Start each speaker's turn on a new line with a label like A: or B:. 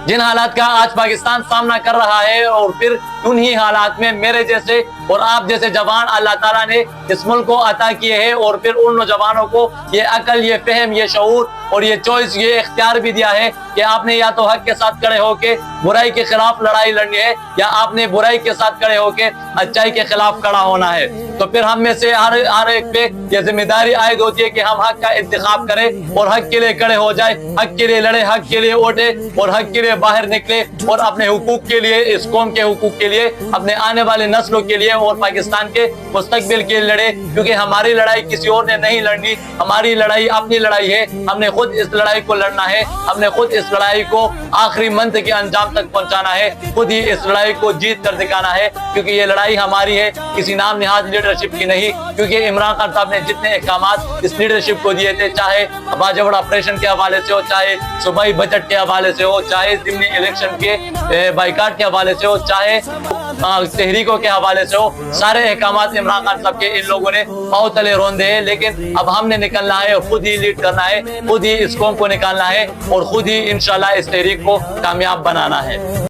A: जिन हालात का आज पाकिस्तान सामना कर रहा है, और फिर उन्हीं हालात में मेरे जैसे और आप जैसे जवान अल्लाह ताला ने इस मुल्क को अता किए हैं, और फिर उन नौजवानों को ये अकल, ये फहम, ये शऊर और ये चॉइस, ये इख्तियार भी दिया है कि आपने या तो हक के साथ खड़े होके बुराई के खिलाफ लड़ाई लड़नी है, या आपने बुराई के साथ खड़े होके अच्छाई के खिलाफ खड़ा होना है। तो फिर हम में से हर एक पे ये जिम्मेदारी आयद होती है कि हम हक का इंतखाब करें और हक के लिए खड़े हो जाए, हक के लिए लड़े, हक के लिए वोटे और हक के लिए बाहर निकले, और अपने हुकूक के लिए, इस कौम के हुकूक के लिए, अपने आने वाले नस्लों के लिए और पाकिस्तान के मुस्तकबिल के लिए लड़े। क्योंकि हमारी लड़ाई किसी और ने नहीं लड़नी, हमारी लड़ाई अपनी लड़ाई है। हमने खुद इस लड़ाई को लड़ना है, हमने खुद इस लड़ाई को आखिरी मंजिल के अंजाम तक पहुंचाना है, खुद ही इस लड़ाई को जीत कर दिखाना है। क्योंकि ये लड़ाई हमारी है, किसी नाम निहाज लीडरशिप की नहीं। क्योंकि इमरान खान साहब ने जितने इक़दामात इस लीडरशिप को दिए थे, चाहे बाजवड़ ऑपरेशन के हवाले से हो, चाहे सूबाई बजट के हवाले से हो, चाहे ज़िमनी इलेक्शन के बाइकाट के हवाले से हो, चाहे तहरीकों के हवाले से हो, सारे अहकामात इमरान खान साहब के इन लोगों ने पाँव तले रौंदे हैं। लेकिन अब हमने निकलना है और खुद ही लीड करना है, खुद ही इस कौम को निकालना है और खुद ही इंशाल्लाह इस तहरीक को कामयाब बनाना है।